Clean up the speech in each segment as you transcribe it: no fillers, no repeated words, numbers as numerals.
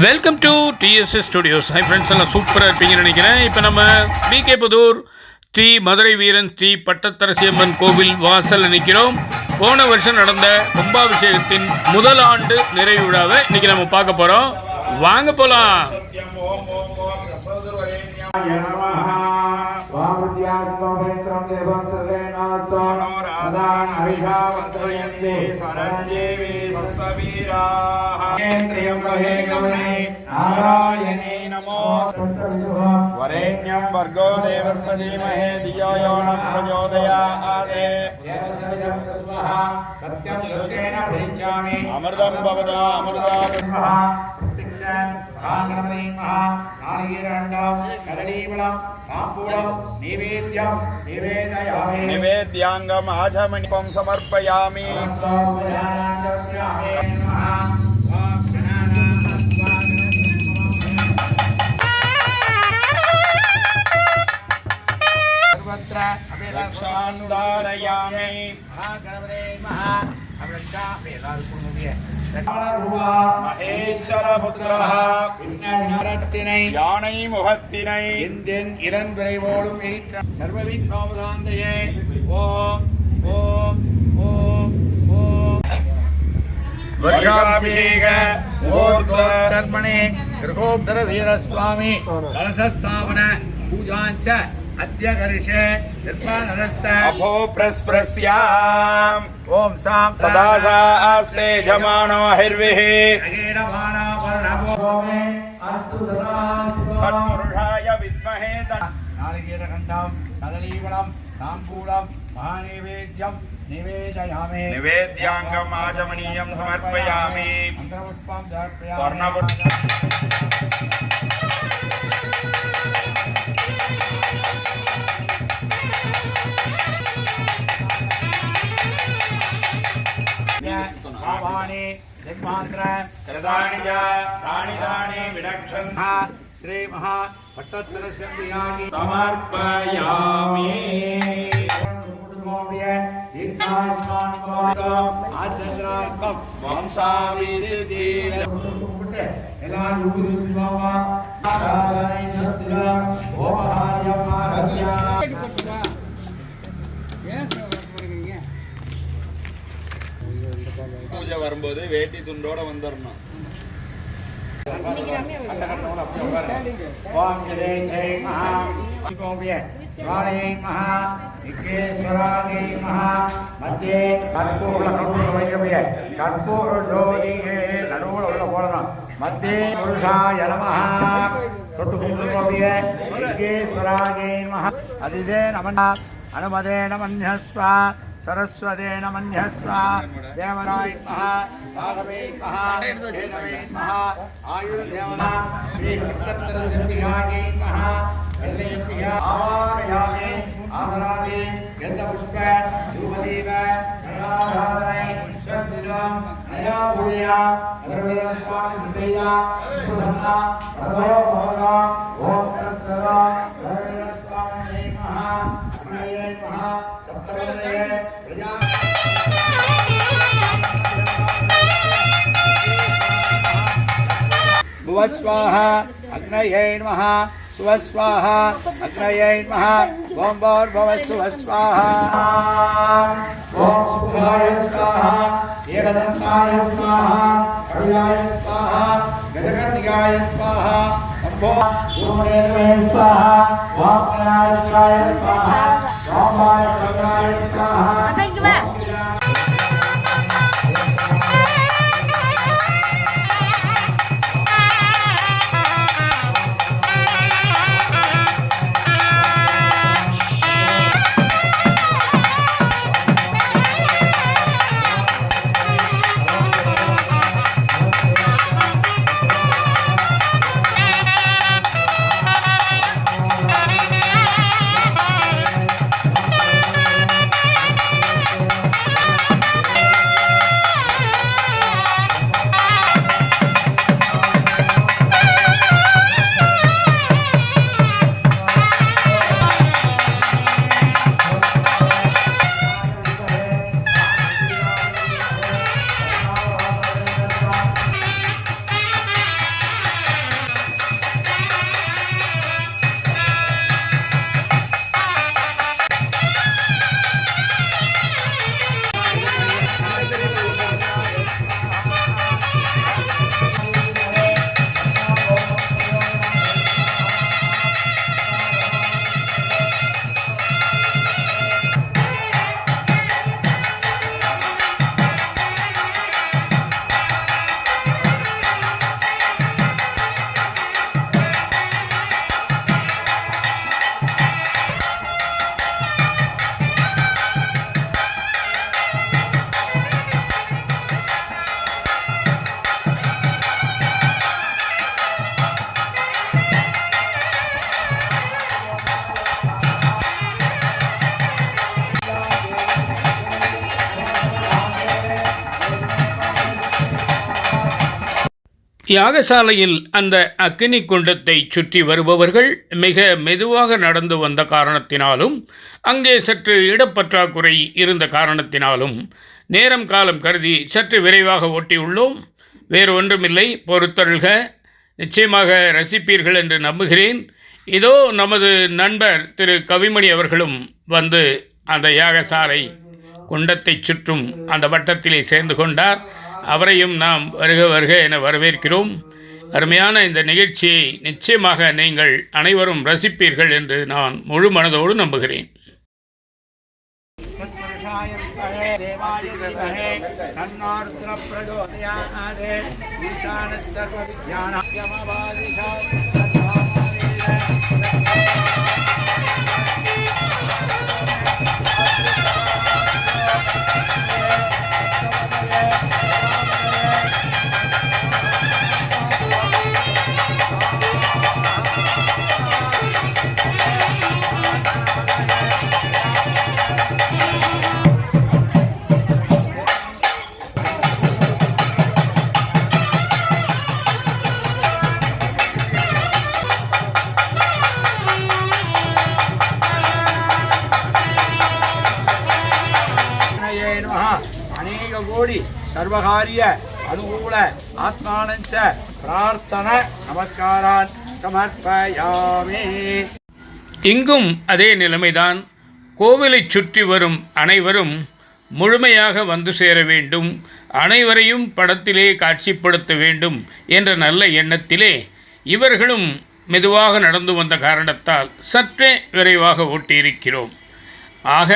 Welcome to TDS studios. Hi friends, எல்லாம் சூப்பராக இருப்பீங்கன்னு நினைக்கிறேன். இப்போ நம்ம பிகே புதூர் தி மதுரை வீரன் தி பட்டத்தரசியம்மன் கோவில் வாசலில் நிற்கிறோம். போன வருஷம் நடந்த கும்பாபிஷேகத்தின் முதல் ஆண்டு நிறைவு விழாவை இன்றைக்கி நம்ம பார்க்க போகிறோம். வாங்க போகலாம். नारायणे नमो वरेण्यं भर्गो देवस्य धीमहि धियो यो न प्रचोदयात् सत्यं सत्येन प्रयच्छामि अमृतं भवदा अमृता निवेद्यांगम आचमनिपं समर्पयामि. रक्षानुदारयामि महेश्वर पुत्रः विष्णुरत्तिनै यानै मुहत्तिनै इन्द्रன் இளன் விரைவோடும் சர்வவிக்னோபசாந்தயே ஓம் ஓம் ஓம் ஓம் वर्षाभिषेक मुहूर्तर्पणे गृहोत्तर वीरस्वामी कलशस्थापन पूजाञ्च अद्य करिष्ये निर्माणरस्य अभो प्रस्प्रस्याम् ओम साम सदा आस्ते जमानो हिर्विः अगेडमाना वर्णभो मे अस्तु सदा तत्पुरुषाय विद्महे नारिकेलकण्ठं कदलीफलं ताम्बूलं महानैवेद्यं निवेदयामि निवेद्याङ्गम् आचमनीयं समर्पयामि मन्त्रपुष्पं समर्पयामि स्वर्णपुष्पं भावानि जन्मांतर कृतानि च तानि तानि विदक्षन्हा श्री महा पट्टत्रस्यम्बियानि समर्पयामि. आचन्द्रार्कं वंशाभिवृद्धि பூஜை வரும்போது வேட்டி துண்டோட வந்துடணும். மத்தியே கற்பூர ஜோதிகே நடுவில் உள்ள போடணும். மத்தியே புருஷாய நமஹ தொட்டு கும்பிடுவோம். விக்னேஸ்வராய நமஹ அதிதே நமः அனுமதே நமன்யஸ்வ सरस्वते नमन्यस्व देवराय महा भागवे महा वेदवे महा आयुर्देवना श्री पट्टत्रसिद्धियागे महा वेल्लेभ्य आवाहयामि आदरादि गन्धपुष्प धूपदीप गणाधारणै शक्तिदं नया पूजया अगरबत्ती हृदया सुधन्ना भगो भगो ओम तत्सदा गणेशस्वामी महा अग्नये महा सप्तवदये प्रजा भुवस्वाहा अग्नये नमः सुवस्वाहा अग्नये नमः ओम भुवस्वाहा ओम सुभाय स्वाहा एकदन्ताय स्वाहा करुणाय स्वाहा गजकर्णिकाय स्वाहा ओम सोमदेवाय स्वाहा वामनाय स्वाहा रामाय स्वाहा. யாகசாலையில் அந்த அக்கினி குண்டத்தை சுற்றி வருபவர்கள் மிக மெதுவாக நடந்து வந்த காரணத்தினாலும் அங்கே சற்று இடப்பற்றாக்குறை இருந்த காரணத்தினாலும் நேரம் காலம் கருதி சற்று விரைவாக ஓட்டியுள்ளோம். வேறு ஒன்றுமில்லை, பொறுத்தருள்க. நிச்சயமாக ரசிப்பீர்கள் என்று நம்புகிறேன். இதோ நமது நண்பர் திரு கவிமணி அவர்களும் வந்து அந்த யாகசாலை குண்டத்தை சுற்றும் அந்த வட்டத்திலே சேர்ந்து கொண்டார். அவரையும் நாம் வருக வருக என வரவேற்கிறோம். அருமையான இந்த நிகழ்ச்சியை நிச்சயமாக நீங்கள் அனைவரும் ரசிப்பீர்கள் என்று நான் முழு மனதோடு நம்புகிறேன். அநேக கோடி சர்வகாரிய அனுகூல ஆத்மானஞ்ச பிரார்த்தன நமஸ்காரான் சமர்ப்பயாமி. இங்கும் அதே நிலைமைதான். கோவிலை சுற்றி வரும் அனைவரும் முழுமையாக வந்து சேர வேண்டும், அனைவரையும் படத்திலே காட்சிப்படுத்த வேண்டும் என்ற நல்ல எண்ணத்திலே இவர்களும் மெதுவாக நடந்து வந்த காரணத்தால் சற்றே விரைவாக ஓட்டியிருக்கிறோம். ஆக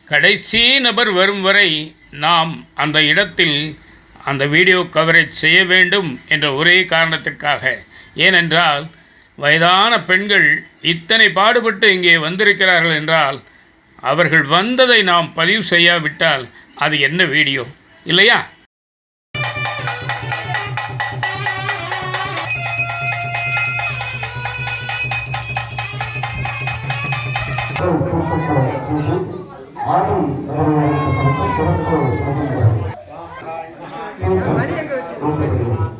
கடைசி நபர் வரும் வரை நாம் அந்த இடத்தில் அந்த வீடியோ கவரேஜ் செய்ய வேண்டும் என்ற ஒரே காரணத்திற்காக. ஏனென்றால் வயதான பெண்கள் இத்தனை பாடுபட்டு இங்கே வந்திருக்கிறார்கள் என்றால் அவர்கள் வந்ததை நாம் பதிவு செய்யாவிட்டால் அது என்ன வீடியோ இல்லையா?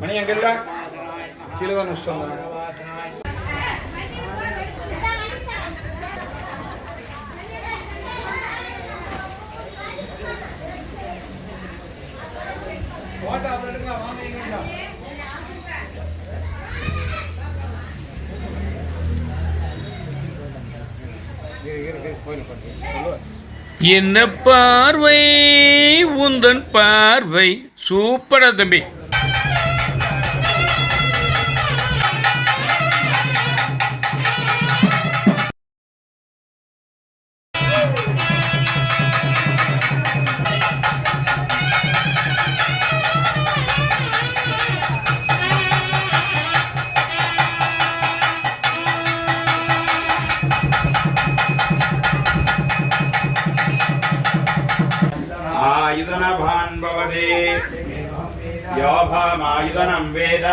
மணி எங்கல்ல கீழே வந்து சொன்னாங்க. என்ன பார்வை உந்தன் பார்வை சூப்பரா தம்பி. आयुधनभान् भवति यो भामायुधनं वेद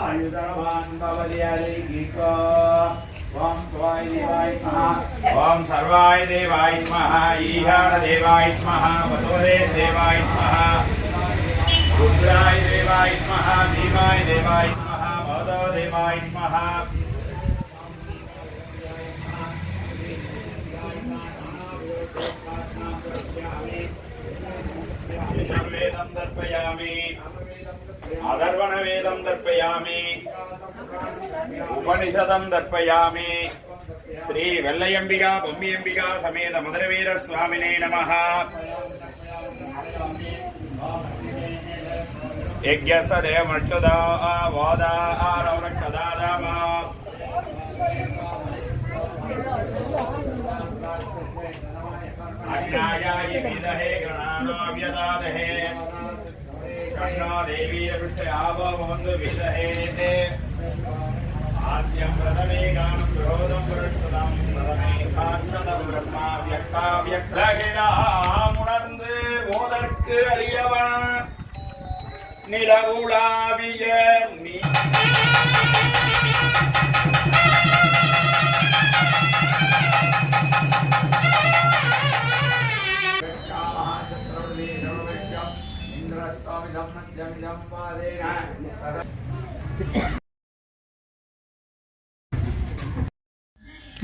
आयुधनभान् भवति हरिगीको ओम त्वाय देवाय नमः ओम सर्वाय देवाय नमः ईहाण देवाय नमः वसुदे देवाय नमः रुद्राय देवाय नमः भीमाय देवाय नमः महोदय देवाय नमः वेदं दर्पयामि अधर्वण वेदं दर्पयामि उपनिषदं दर्पयामि श्री वेल्लयंबिका बोम्मियंबिका समेत मधुरवीर स्वामिने नमः यज्ञस्य देवमक्षदा वादा आरवणकदादामा अग्नायाय विदहे गणानाव्यदादहे कन्ना देवी पृष्ठे आववन्तु विदहे आद्यं प्रथमे गानं प्रहोदं प्रष्टुतं प्रथमे काष्ठदं ब्रह्मा व्यक्ताव्यक्तगिराम् उணர்ந்து ஓதற்கு அறியவன் நிலவுலாவிய நீ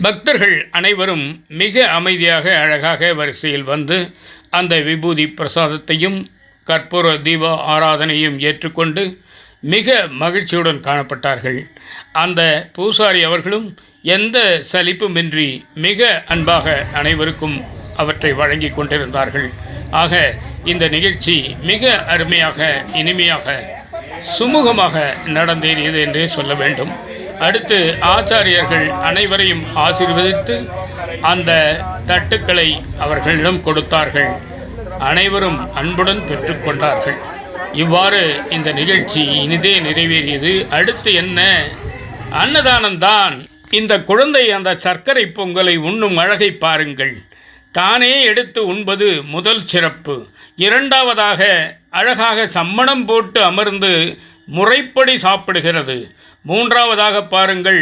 பக்தர்கள் அனைவரும் மிக அமைதியாக அழகாக வரிசையில் வந்து அந்த விபூதி பிரசாதத்தையும் கற்பூர தீப ஆராதனையும் ஏற்றுக்கொண்டு மிக மகிழ்ச்சியுடன் காணப்பட்டார்கள். அந்த பூசாரி அவர்களும் எந்த சலிப்புமின்றி மிக அன்பாக அனைவருக்கும் அவற்றை வழங்கி கொண்டிருந்தார்கள். ஆக இந்த நிகழ்ச்சி மிக அருமையாக, இனிமையாக, சுமூகமாக நடந்தேறியது என்றே சொல்ல வேண்டும். அடுத்து ஆச்சாரியர்கள் அனைவரையும் ஆசீர்வதித்து அந்த தட்டுக்களை அவர்களிடம் கொடுத்தார்கள். அனைவரும் அன்புடன் பெற்றுக்கொண்டார்கள். இவ்வாறு இந்த நிகழ்ச்சி இனிதே நிறைவேறியது. அடுத்து என்ன? அன்னதானம்தான். இந்த குழந்தை அந்த சர்க்கரை பொங்கலை உண்ணும் அழகை பாருங்கள். தானே எடுத்து உண்பது முதல் சிறப்பு. இரண்டாவதாக அழகாக சம்மணம் போட்டு அமர்ந்து முறைப்படி சாப்பிடுகிறது. மூன்றாவதாக பாருங்கள்,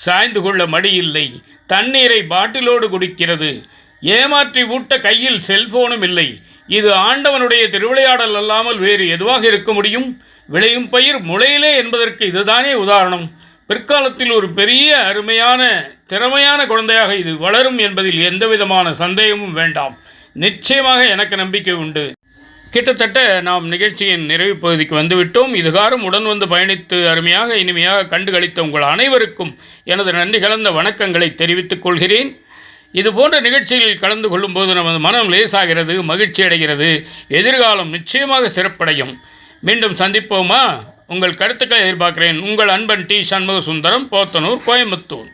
சாய்ந்து கொள்ள மடியில்லை, தண்ணீரை பாட்டிலோடு குடிக்கிறது, ஏமாற்றி ஊட்ட கையில் செல்போனும் இல்லை. இது ஆண்டவனுடைய திருவிளையாடல் அல்லாமல் வேறு எதுவாக இருக்க முடியும்? விளையும் பயிர் முளையிலே என்பதற்கு இதுதானே உதாரணம். பிற்காலத்தில் ஒரு பெரிய அருமையான திறமையான குழந்தையாக இது வளரும் என்பதில் எந்தவிதமான சந்தேகமும் வேண்டாம். நிச்சயமாக எனக்கு நம்பிக்கை உண்டு. கிட்டத்தட்ட நாம் நிகழ்ச்சியின் நிறைவு பகுதிக்கு வந்துவிட்டோம். இதுகாரும் உடன் வந்து பயணித்து அருமையாக இனிமையாக கண்டுகளித்த உங்கள் அனைவருக்கும் எனது நன்றி கலந்த வணக்கங்களை தெரிவித்துக் கொள்கிறேன். இது போன்ற நிகழ்ச்சிகளில் கலந்து கொள்ளும்போது நமது மனம் லேசாகிறது, மகிழ்ச்சி அடைகிறது. எதிர்காலம் நிச்சயமாக சிறப்படையும். மீண்டும் சந்திப்போமா? உங்கள் கருத்துக்களை எதிர்பார்க்கிறேன். உங்கள் அன்பன் டி. சண்முக சுந்தரம், போத்தனூர், கோயம்புத்தூர்.